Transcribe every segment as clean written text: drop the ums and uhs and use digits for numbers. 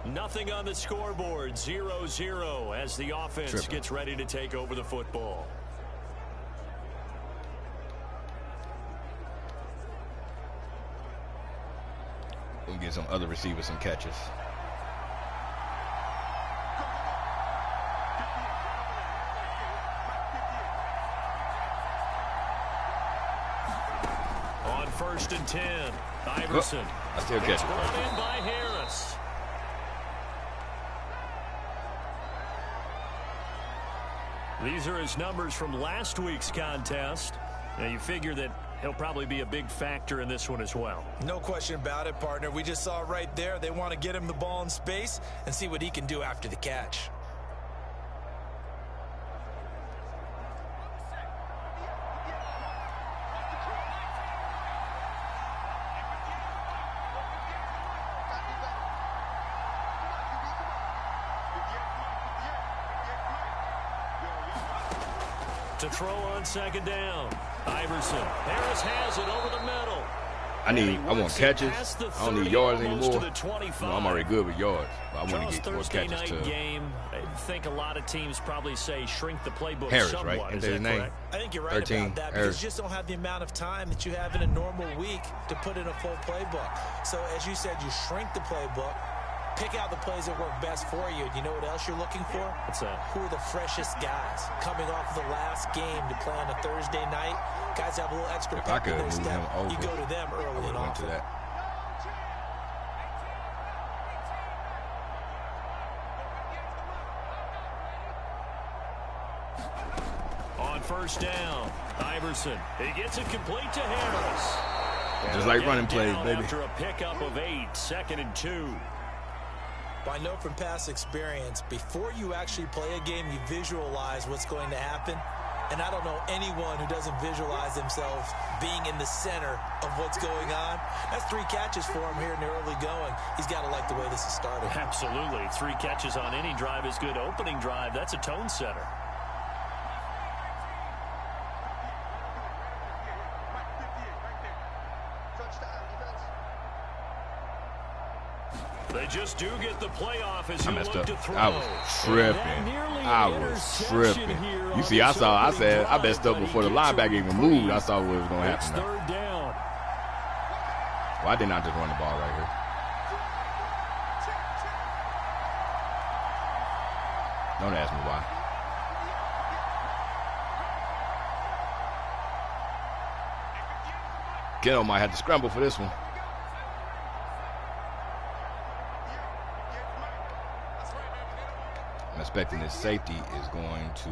Nothing on the scoreboard, 0-0 as the offense gets ready to take over the football. We'll get some other receivers some catches. On 1st and 10, Iverson. I still catch it. Brought in by Harris. These are his numbers from last week's contest. Now you figure that he'll probably be a big factor in this one as well. No question about it, partner. We just saw right there they want to get him the ball in space and see what he can do after the catch. To throw on 2nd down. Iverson. Harris has it over the middle. I want catches. I don't need yards anymore. No, I'm already good with yards. But I want to get more catches too. Game. I think a lot of teams probably say shrink the playbook Harris, somewhat. right? Is that correct? I think you're right about that because you just don't have the amount of time that you have in a normal week to put in a full playbook. So as you said, you shrink the playbook. Pick out the plays that work best for you. You know what else you're looking for? What's that? Who are the freshest guys coming off of the last game to play on a Thursday night? Guys have a little extra pep in their step. You go to them early and often. On 1st down, Iverson. He gets it complete to Harris. Just like running plays, baby. After a pickup of 8, 2nd and 2. I know from past experience, before you actually play a game, you visualize what's going to happen. And I don't know anyone who doesn't visualize themselves being in the center of what's going on. That's 3 catches for him here in the early going. He's got to like the way this is started. Absolutely. 3 catches on any drive is good. Opening drive, that's a tone setter. They just do get the playoff as you look to throw. I was tripping. You see, I said I messed up before the linebacker even moved. I saw what was going to happen now. 3rd down. Well, I did not just run the ball right here. Don't ask me why. Keno might have to scramble for this one. I'm expecting this safety is going to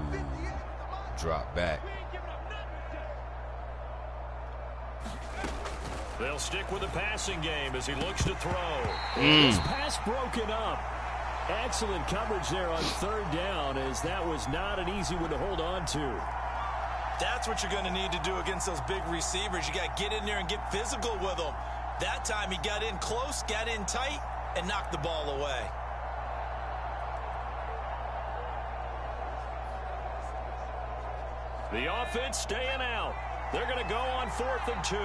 drop back. They'll stick with the passing game as he looks to throw. This pass broken up. Excellent coverage there on 3rd down, as that was not an easy one to hold on to. That's what you're going to need to do against those big receivers. You got to get in there and get physical with them. That time he got in close, got in tight, and knocked the ball away. The offense staying out. They're going to go on 4th and 2.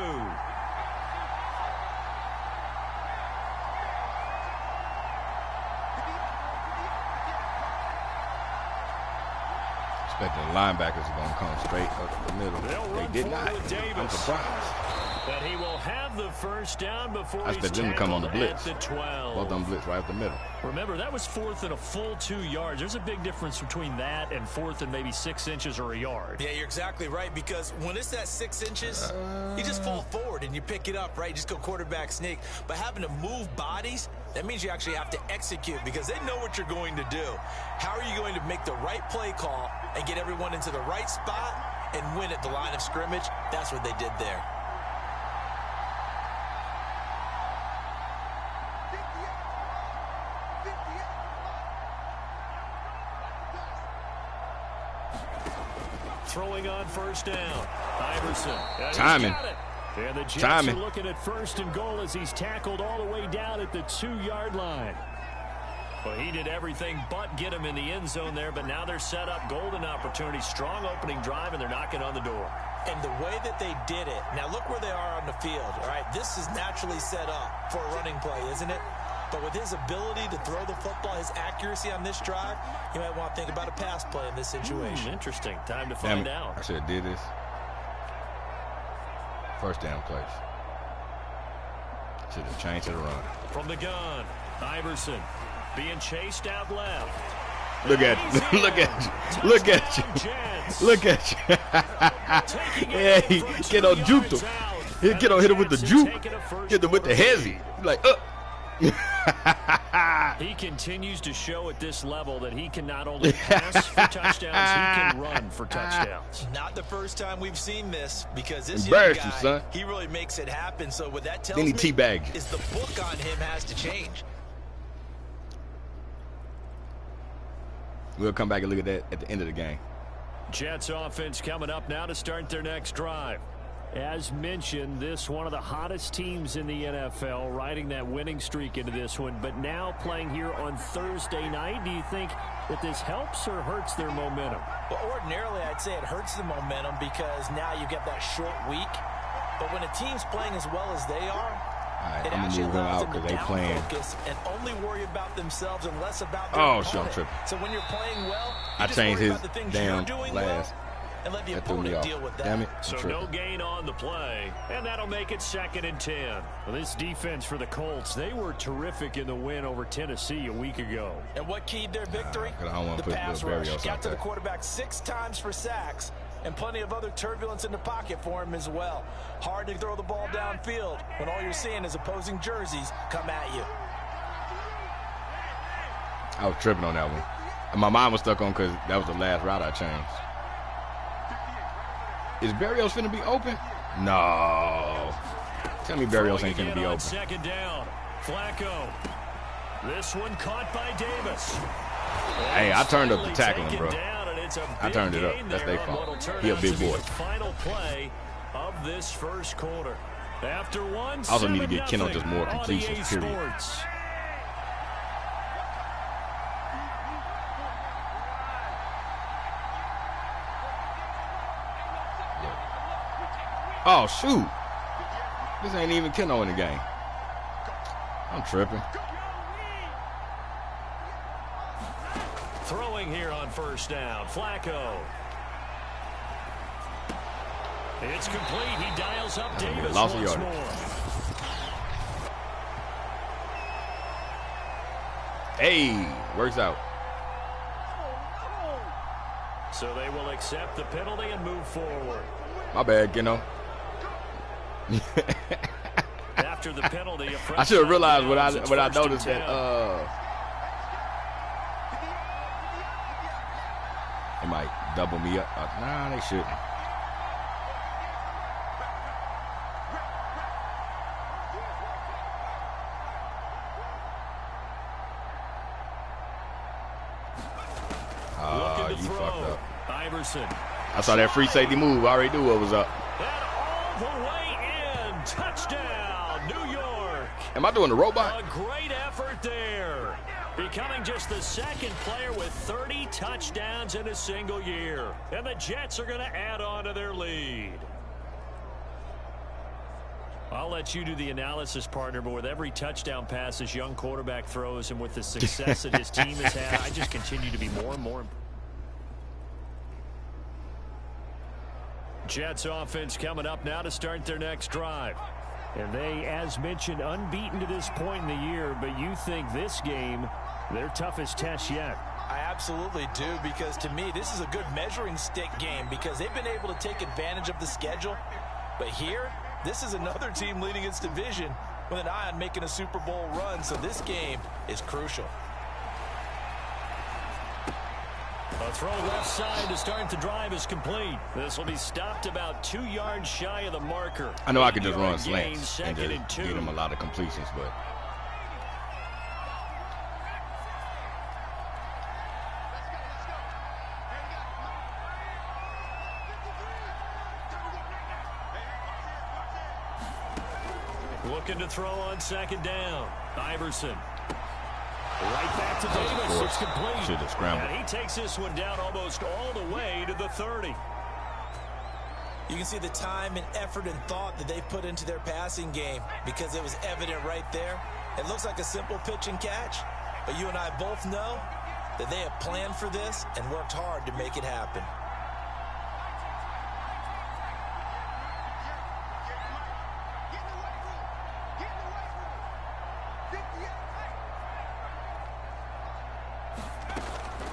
Expecting the linebackers are going to come straight up the middle. They did not. I'm surprised. But he will have the 1st down before I expect them to come on the blitz. The 12. Both them blitz right up the middle. Remember, that was 4th and a full 2 yards. There's a big difference between that and 4th and maybe 6 inches or a yard. Yeah, you're exactly right, because when it's that 6 inches, you just fall forward and you pick it up, right? You just go quarterback sneak. But having to move bodies, that means you actually have to execute because they know what you're going to do. How are you going to make the right play call and get everyone into the right spot and win at the line of scrimmage? That's what they did there. Throwing on 1st down. Iverson. Timing. And the Jets are looking at 1st and goal as he's tackled all the way down at the 2-yard line. Well, he did everything but get him in the end zone there, but now they're set up. Golden opportunity, strong opening drive, and they're knocking on the door. And the way that they did it, now look where they are on the field, all right? This is naturally set up for a running play, isn't it? But with his ability to throw the football, his accuracy on this drive, you might want to think about a pass play in this situation. Interesting. Time to find out. I should have did this. First down place. Should have changed to the run. From the gun, Iverson being chased out left. Look at you. Look at you. Look at you. Look at you. Hey, Keno juked him. Keno hit him with the juke. Hit him with the hezzy. Like, He continues to show at this level that he can not only pass for touchdowns, he can run for touchdowns. Not the first time we've seen this, because this young guy, son. He really makes it happen. So what that tells me is the book on him has to change. We'll come back and look at that at the end of the game. Jets offense coming up now to start their next drive. As mentioned, this one of the hottest teams in the NFL, riding that winning streak into this one, but now playing here on Thursday night. Do you think that this helps or hurts their momentum? Well, ordinarily, I'd say it hurts the momentum because now you get that short week. But when a team's playing as well as they are, right, it I'm actually gonna move them allows out them to because they playing. focus and only worry about themselves and less about their Oh, opponent. shit, I'm tripping. So when you're playing well, I changed his damn last. well, and let the that threw me opponent off. deal with that. Damn it. So no gain on the play, and that'll make it 2nd and 10. Well, this defense for the Colts, they were terrific in the win over Tennessee a week ago. And what keyed their victory? The pass rush. Got to the quarterback 6 times for sacks, and plenty of other turbulence in the pocket for him as well. Hard to throw the ball downfield when all you're seeing is opposing jerseys come at you. I was tripping on that one. And my mind was stuck on because that was the last route I changed. Is Berrios finna be open? No. Tell me Berrios ain't finna be open. 2nd down. Flacco. This one caught by Davis. Hey, I turned up the tackling, bro. I turned it up. That's their fault. He a big boy. Final play of this first quarter. After one, I also need to get Keno just more completions, period. Sports. Oh, shoot. This ain't even Keno in the game. I'm tripping. Throwing here on 1st down. Flacco. It's complete. He dials up Davis lost once a more. Hey, works out. So they will accept the penalty and move forward. My bad, Keno. After the penalty, I should have realized when I noticed that they might double me up. Nah, they shouldn't. You fucked up. Iverson. I saw that free safety move. I already knew what was up. And all the way in. Touchdown, New York. Am I doing the robot? A great effort there. Becoming just the 2nd player with 30 touchdowns in a single year. And the Jets are going to add on to their lead. I'll let you do the analysis, partner, but with every touchdown pass this young quarterback throws and with the success that his team has had, I just continue to be more and more impressed. Jets offense coming up now to start their next drive. And they, as mentioned, unbeaten to this point in the year, but you think this game, their toughest test yet? I absolutely do, because to me, this is a good measuring stick game because they've been able to take advantage of the schedule. But here, this is another team leading its division with an eye on making a Super Bowl run, so this game is crucial. A throw left side to start the drive is complete. This will be stopped about 2 yards shy of the marker. I know I could just run slants and just get him a lot of completions, but looking to throw on 2nd down. Iverson. Right back to Davis. It's complete. Should have scrambled. And he takes this one down almost all the way to the 30. You can see the time and effort and thought that they put into their passing game because it was evident right there. It looks like a simple pitch and catch, but you and I both know that they have planned for this and worked hard to make it happen.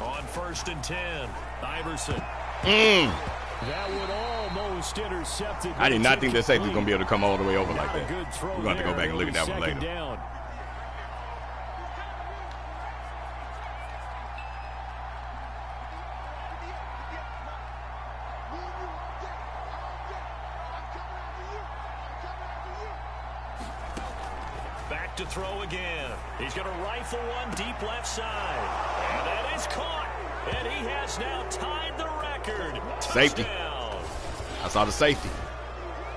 On 1st and 10, Iverson. That would almost intercept it. I did not think that safety was going to be able to come all the way over like that. We're going to have to go back and look at that one later. Down. Back to throw again. He's going to rifle one deep left side. And that is caught. And he has now tied the record. Safety. Touchdown. I saw the safety.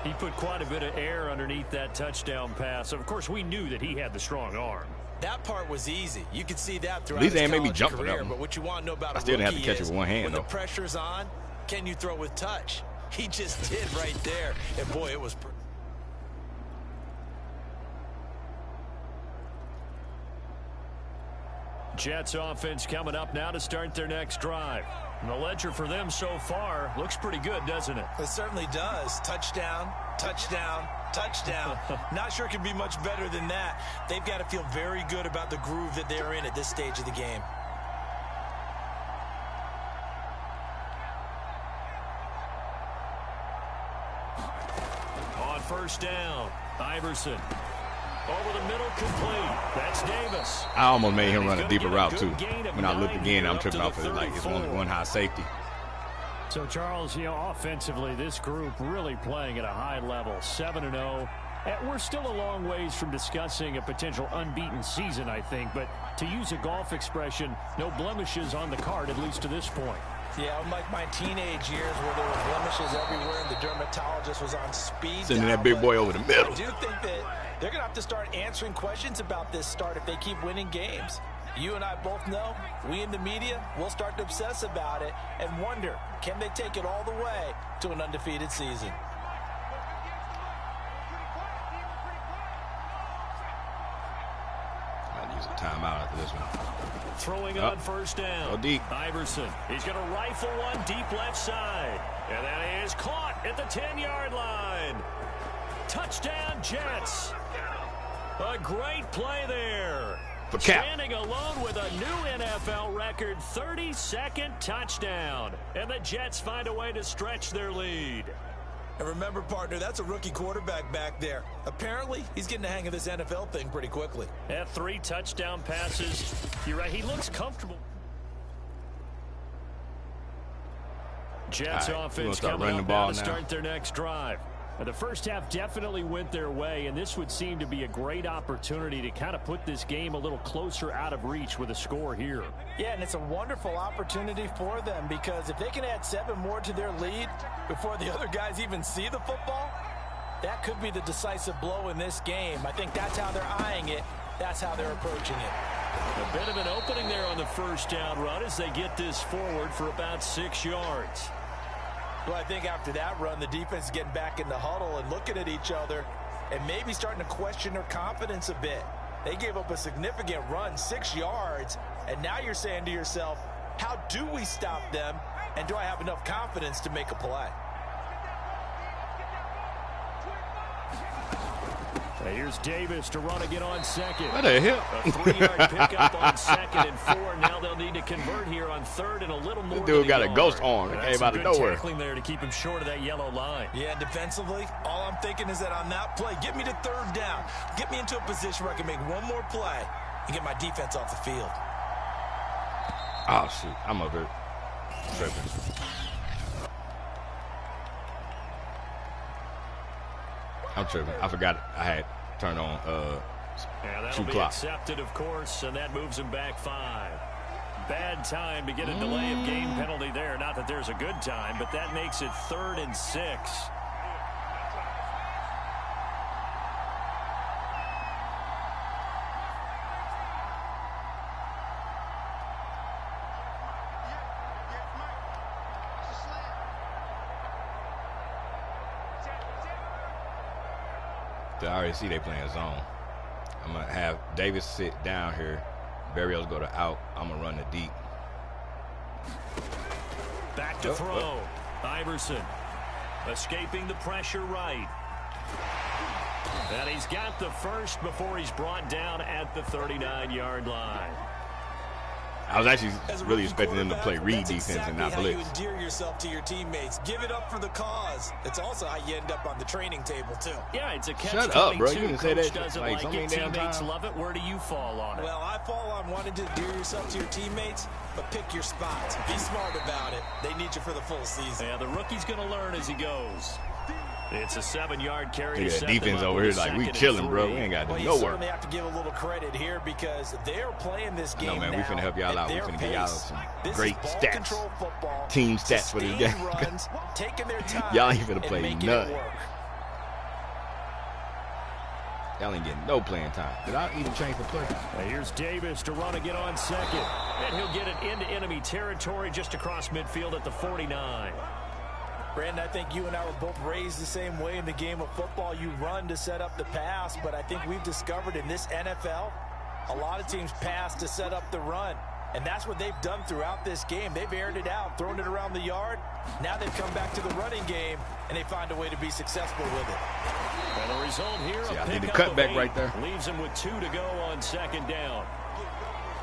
He put quite a bit of air underneath that touchdown pass. Of course, we knew that he had the strong arm. That part was easy. You could see that throughout At least his they made me college jump for career. that one. But what you want to know about I still a didn't have to rookie catch it with one hand, when though. the pressure's on, can you throw with touch? He just did right there. And, boy, it was Jets offense coming up now to start their next drive. And the ledger for them so far looks pretty good, doesn't it? It certainly does. Touchdown, touchdown, touchdown. Not sure it can be much better than that. They've got to feel very good about the groove that they're in at this stage of the game. On 1st down, Iverson. Over the middle, complete. That's Davis. I almost made him run a deeper route, too. When I looked again, I'm tripping off of it like it's only one high safety. So, Charles, you know, offensively, this group really playing at a high level, 7-0. We're still a long ways from discussing a potential unbeaten season, I think. But to use a golf expression, no blemishes on the card, at least to this point. Yeah, unlike my teenage years where there were blemishes everywhere and the dermatologist was on speed Sending dial, that big boy over the middle. I do think that they're going to have to start answering questions about this start if they keep winning games. You and I both know, we in the media, will start to obsess about it and wonder, can they take it all the way to an undefeated season? I'll use a timeout after this one. Throwing on 1st down. Go deep. Iverson. He's going to rifle one deep left side. And that is caught at the 10-yard line. Touchdown, Jets. A great play there. For Cap. Standing alone with a new NFL record 32nd touchdown. And the Jets find a way to stretch their lead. And remember, partner, that's a rookie quarterback back there. Apparently, he's getting the hang of this NFL thing pretty quickly. At 3 touchdown passes. You're right, he looks comfortable. Jets offense coming up now to start their next drive. The first half definitely went their way, and this would seem to be a great opportunity to kind of put this game a little closer out of reach with a score here. Yeah, and it's a wonderful opportunity for them because if they can add 7 more to their lead before the other guys even see the football, that could be the decisive blow in this game. I think that's how they're eyeing it. That's how they're approaching it. A bit of an opening there on the first down run as they get this forward for about 6 yards. Well, I think after that run, the defense is getting back in the huddle and looking at each other and maybe starting to question their confidence a bit. They gave up a significant run, 6 yards, and now you're saying to yourself, how do we stop them, and do I have enough confidence to make a play? Here's Davis to run again on second. What the hell? A 3-yard pickup on 2nd and 4. Now they'll need to convert here on 3rd and a little more. This dude got a ghost arm. It came out of nowhere. Tackling there to keep him short of that yellow line. Yeah, and defensively, all I'm thinking is that on that play, get me to 3rd down. Get me into a position where I can make one more play and get my defense off the field. Oh, shoot. I'm up here tripping. I'm tripping. I forgot I had turned on that'll be clock. Accepted, of course, and that moves him back 5. Bad time to get a delay of game penalty there. Not that there's a good time, but that makes it 3rd and 6. I already see they playing zone. I'm going to have Davis sit down here. Berrios go to out. I'm going to run the deep. Back to throw. Iverson escaping the pressure right. And he's got the first before he's brought down at the 39-yard line. I was actually really expecting them to play read defense and not blitz. You endear yourself to your teammates. Give it up for the cause. It's also how you end up on the training table, too. Yeah, it's a catch. Shut up, bro. You didn't say that doesn't like so many damn teammates times. love it. Where do you fall on it? Well, I fall on wanting to endear yourself to your teammates, but pick your spots. Be smart about it. They need you for the full season. Yeah, the rookie's going to learn as he goes. It's a 7-yard carry. Yeah, defense over here like we chilling, bro. We ain't got to do no work. You certainly have to give a little credit here because they're playing this game. No, man, we finna help y'all out. We finna get y'all some great stats, football, team stats for this game. Y'all ain't finna play nothing. Y'all ain't getting no playing time. Did I even change the play? Here's Davis to run again on second. And he'll get it into enemy territory just across midfield at the 49. Brandon, I think you and I were both raised the same way in the game of football. You run to set up the pass, but I think we've discovered in this NFL, a lot of teams pass to set up the run. And that's what they've done throughout this game. They've aired it out, thrown it around the yard. Now they've come back to the running game, and they find a way to be successful with it. And the result here, I need a cutback right there. Leaves him with 2 to go on second down.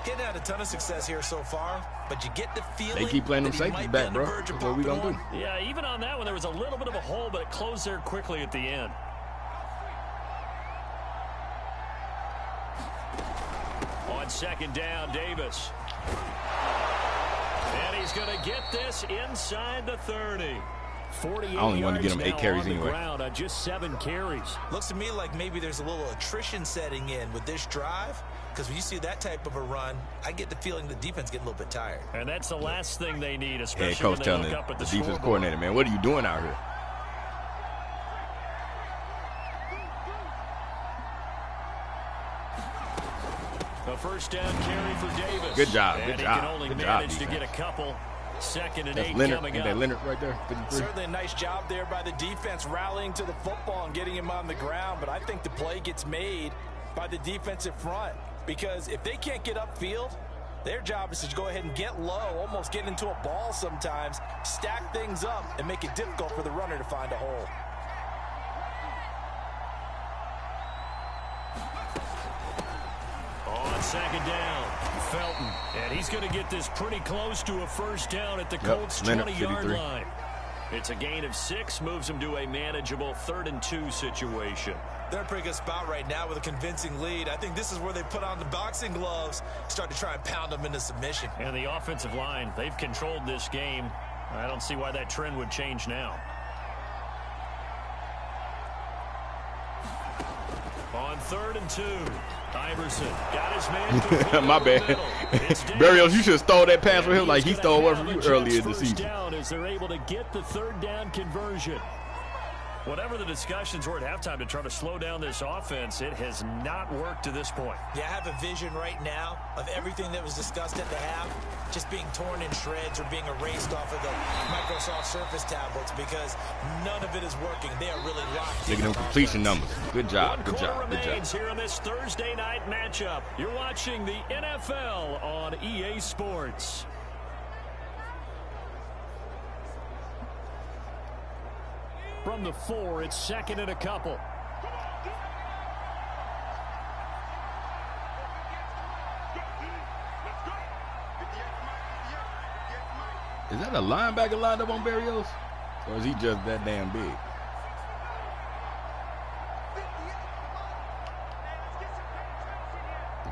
Getting had a ton of success here so far, but you get the feeling they keep playing them safeties back, bro. That's what we gonna do. Yeah, even on that one, there was a little bit of a hole, but it closed there quickly at the end. On second down, Davis. And he's going to get this inside the 30. 48 I only want to get him 8 carries anyway. On just 7 carries. Looks to me like maybe there's a little attrition setting in with this drive. Because when you see that type of a run, I get the feeling the defense get a little bit tired. And that's the last thing they need, especially hey, coach when they telling look up at the defense coordinator, man, what are you doing out here? A first down carry for Davis. Good job. And good he job. can only good manage job, to get a couple. Second and That's 8 Leonard. coming Ain't up. that Leonard right there? 53? Certainly a nice job there by the defense rallying to the football and getting him on the ground. But I think the play gets made by the defensive front. Because if they can't get upfield, their job is to go ahead and get low, almost get into a ball sometimes, stack things up, and make it difficult for the runner to find a hole. On second down, Felton. And he's going to get this pretty close to a first down at the Colts' 20-yard line. It's a gain of 6, moves him to a manageable 3rd and 2 situation. They're in a pretty good spot right now with a convincing lead. I think this is where they put on the boxing gloves, start to try and pound them into submission. And the offensive line, they've controlled this game. I don't see why that trend would change now. On 3rd and 2, Iverson got his man. My bad. Berrios, you should have stole that pass from him like he stole one from you earlier in the season. Down as they're able to get the 3rd down conversion. Whatever the discussions were at halftime to try to slow down this offense, it has not worked to this point. Yeah, I have a vision right now of everything that was discussed at the half just being torn in shreds or being erased off of the Microsoft Surface tablets because none of it is working. They are really locked in. Look at them completion numbers. Good job. Good job. Good job. Here on this Thursday night matchup. You're watching the NFL on EA Sports. From the 4, it's 2nd and a couple. Is that a linebacker lined up on Berrios? Or is he just that damn big?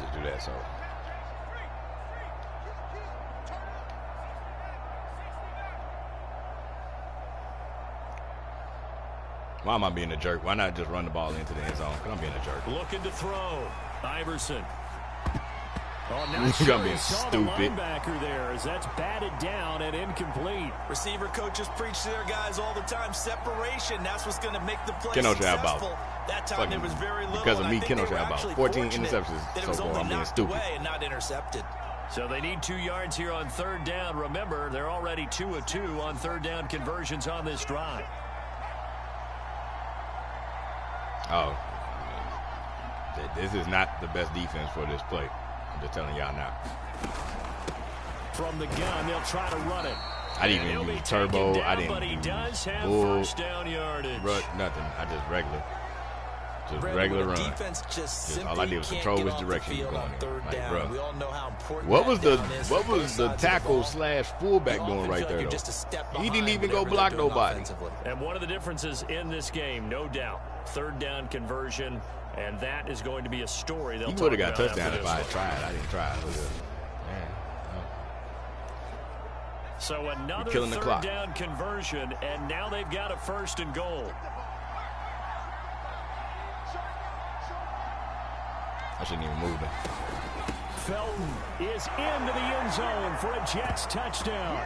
Just do that, so. Why am I being a jerk? Why not just run the ball into the end zone? Because I'm being a jerk. Looking to throw. Iverson. Oh, now I'm being stupid. Linebacker there as that's batted down and incomplete. Receiver coaches preach to their guys all the time. Separation, that's what's going to make the play Keno should have successful. That time there was very little. Because of me, Keno should have about 14 interceptions so far. I'm being stupid. And not intercepted. So they need 2 yards here on 3rd down. Remember, they're already 2 of 2 on 3rd down conversions on this drive. Oh. This is not the best defense for this play. I'm just telling y'all now. From the gun, they'll try to run it. I didn't even use turbo. I didn't but he does have bull, first down yardage. nothing. I just regular. Just regular run. Just all I did was control which direction he was going in. Like, bro. We all know how important what was the tackle / fullback doing right there, though? He didn't even go block nobody. And one of the differences in this game, no doubt, third down conversion, and that is going to be a story. He would have got a touchdown if I had tried. I didn't try. So another third down conversion, and now they've got a 1st and goal. I shouldn't even move it. Felton is into the end zone for a Jets touchdown.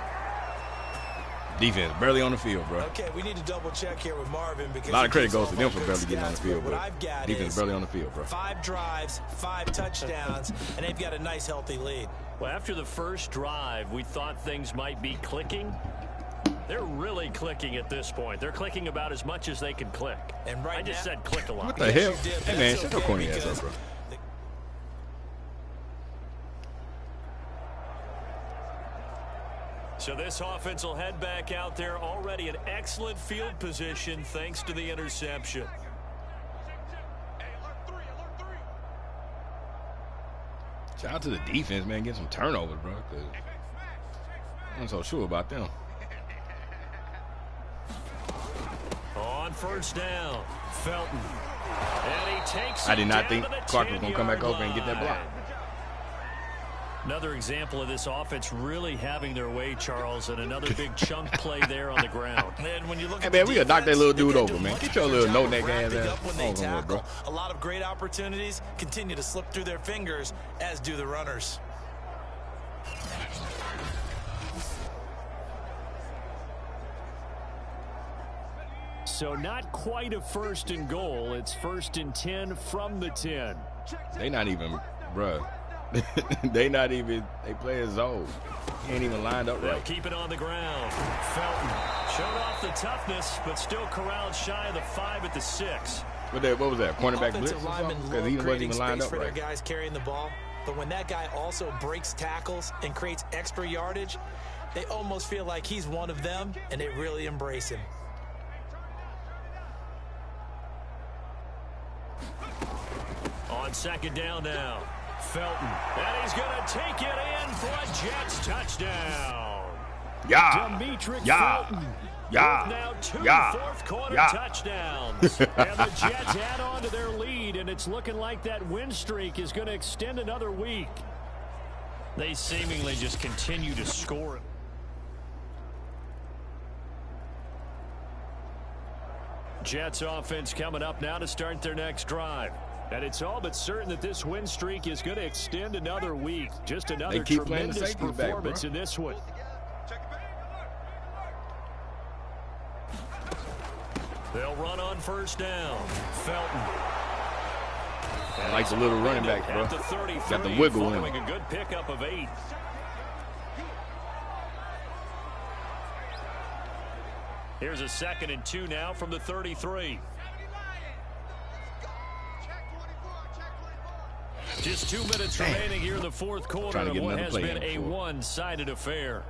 Defense barely on the field, bro. Okay, we need to double check here with Marvin because a lot of credit goes to them for barely getting on the field, bro. Defense is barely on the field, bro. 5 drives, 5 touchdowns, and they've got a nice healthy lead. Well, after the first drive, we thought things might be clicking. They're really clicking at this point. They're clicking about as much as they can click. And right I just said click a lot. What the hell? Hey, man, shut your corny ass up, bro. So this offense will head back out there, already in excellent field position thanks to the interception. Shout out to the defense, man, getting some turnovers, bro. Cause I wasn't so sure about them. On first down, Felton. And he takes I did not think Clark was going to come back over and get that block. Another example of this offense really having their way, Charles, and another big chunk play there on the ground. And when you look hey, man, we got to knock that little dude over, man. Get your little no-neck ass out. Bro. A lot of great opportunities continue to slip through their fingers, as do the runners. So not quite a 1st and goal. It's 1st and 10 from the 10. They not even, bro. They play a zone. He ain't even lined up right. They'll keep it on the ground. Felton showed off the toughness, but still corralled shy of the 5 at the 6. What was that? Cornerback blitz? Because he wasn't even lined up for right. Their guys carrying the ball, but when that guy also breaks tackles and creates extra yardage, they almost feel like he's one of them, and they really embrace him. On 2nd down now. Felton. And he's going to take it in for a Jets touchdown. Felton. Now 2 fourth-quarter touchdowns. And the Jets add on to their lead, and it's looking like that win streak is going to extend another week. They seemingly just continue to score. Jets offense coming up now to start their next drive. And it's all but certain that this win streak is going to extend another week. Just another tremendous performance in this one. They'll run on 1st down. Felton. I like the little running back, bro. Got the wiggle in him. A good pickup of 8. Here's a 2nd and 2 now from the 33. Just 2 minutes remaining here in the 4th quarter of what has been a one-sided affair.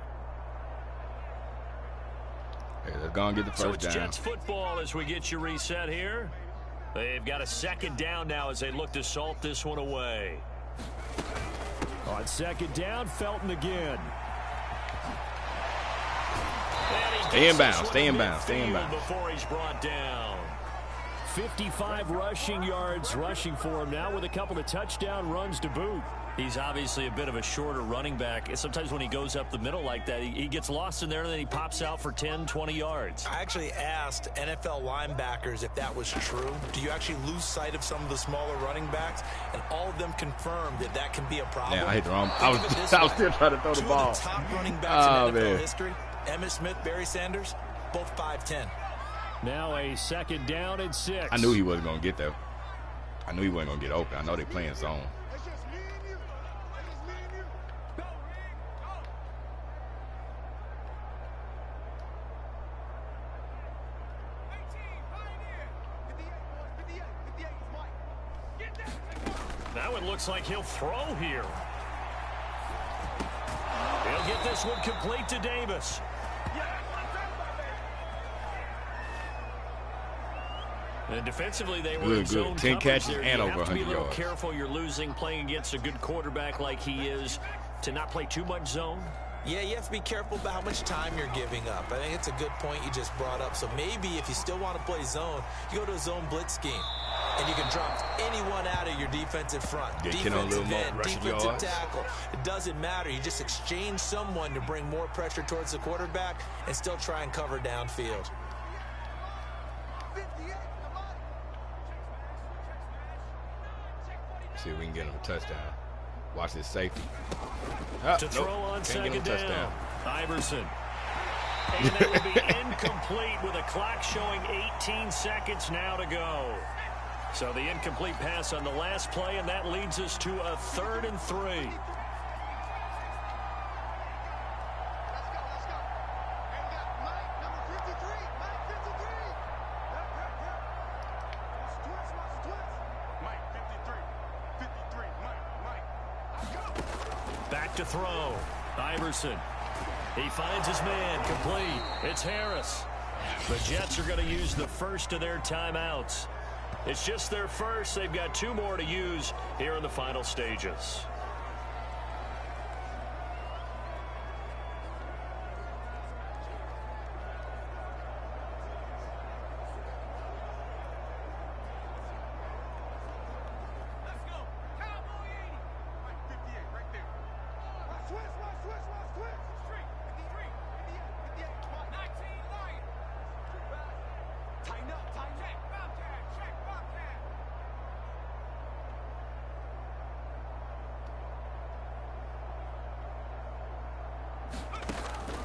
Hey, let's go and get the first down. So it's Jets football as we get you reset here. They've got a 2nd down now as they look to salt this one away. On 2nd down, Felton again. Stay in bounds, stay in bounds, stay in bounds. Before he's brought down. 55 rushing yards rushing for him now with a couple of touchdown runs to boot. He's obviously a bit of a shorter running back. Sometimes when he goes up the middle like that, he gets lost in there and then he pops out for 10, 20 yards. I actually asked NFL linebackers if that was true. Do you actually lose sight of some of the smaller running backs? And all of them confirmed that that can be a problem. Yeah, I hit the wrong. I was still trying to throw the ball. Two of the top running backs in NFL history, Emmitt Smith, Barry Sanders, both 5'10". Now a 2nd down and 6. I knew he wasn't going to get there. I knew he wasn't going to get open. I know they're playing zone. Now it looks like he'll throw here. He'll get this one complete to Davis. And defensively, they were in zone good. 10 catches there. and you over have to be 100 a little yards. careful. You're losing playing against a good quarterback like he is to not play too much zone. Yeah, you have to be careful about how much time you're giving up. I think it's a good point you just brought up. So maybe if you still want to play zone, you go to a zone blitz scheme. And you can drop anyone out of your defensive front. Get Keno a little more rushing yards. Tackle. It doesn't matter. You just exchange someone to bring more pressure towards the quarterback and still try and cover downfield. See if we can get him a touchdown. Watch this safety. To throw on second down. Iverson. And that will be incomplete with a clock showing 18 seconds now to go. So the incomplete pass on the last play, and that leads us to a 3rd and 3. Back to throw. Iverson. He finds his man. Complete. It's Harris. The Jets are going to use the first of their timeouts. It's just their first. They've got 2 more to use here in the final stages.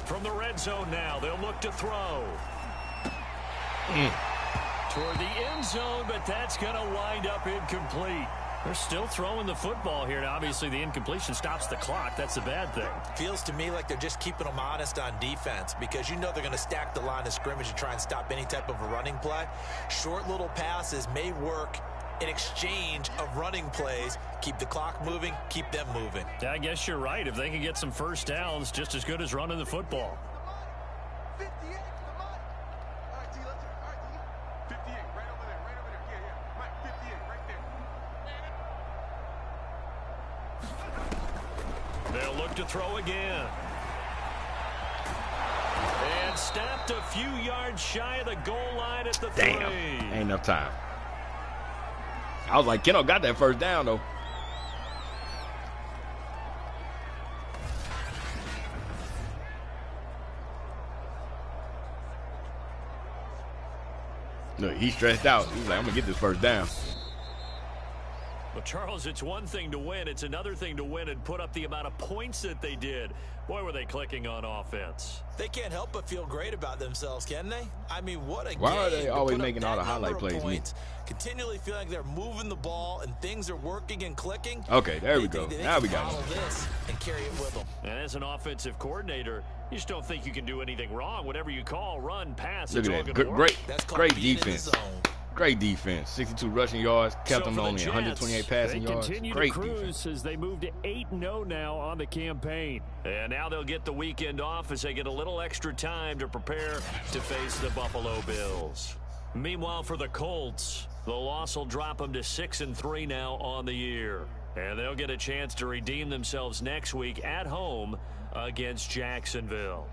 From the red zone now, they'll look to throw. Toward the end zone, but that's going to wind up incomplete. They're still throwing the football here. Now, obviously, the incompletion stops the clock. That's the bad thing. Feels to me like they're just keeping them honest on defense because you know they're going to stack the line of scrimmage and try and stop any type of a running play. Short little passes may work in exchange of running plays. Keep the clock moving, keep them moving. Yeah, I guess you're right. If they can get some first downs, just as good as running the football. They'll look to throw again. And stopped a few yards shy of the goal line at the 3. Damn, ain't enough time. I was like, Keno got that first down, though. Look, he's stressed out. He's like, I'm going to get this first down. But, Charles, it's one thing to win. It's another thing to win and put up the amount of points that they did. Boy, were they clicking on offense. They can't help but feel great about themselves, can they? I mean, what a game. Why are they always making all the highlight plays? Continually feeling like they're moving the ball and things are working and clicking. Okay, there we go. Now we got it. This and carry it with them. And as an offensive coordinator, you just don't think you can do anything wrong. Whatever you call, run, pass, look at that. Great defense. Great defense. 62 rushing yards. Kept them only 128 passing yards. Great defense. As they move to 8-0 now on the campaign. And now they'll get the weekend off as they get a little extra time to prepare to face the Buffalo Bills. Meanwhile, for the Colts, the loss will drop them to 6-3 now on the year. And they'll get a chance to redeem themselves next week at home against Jacksonville.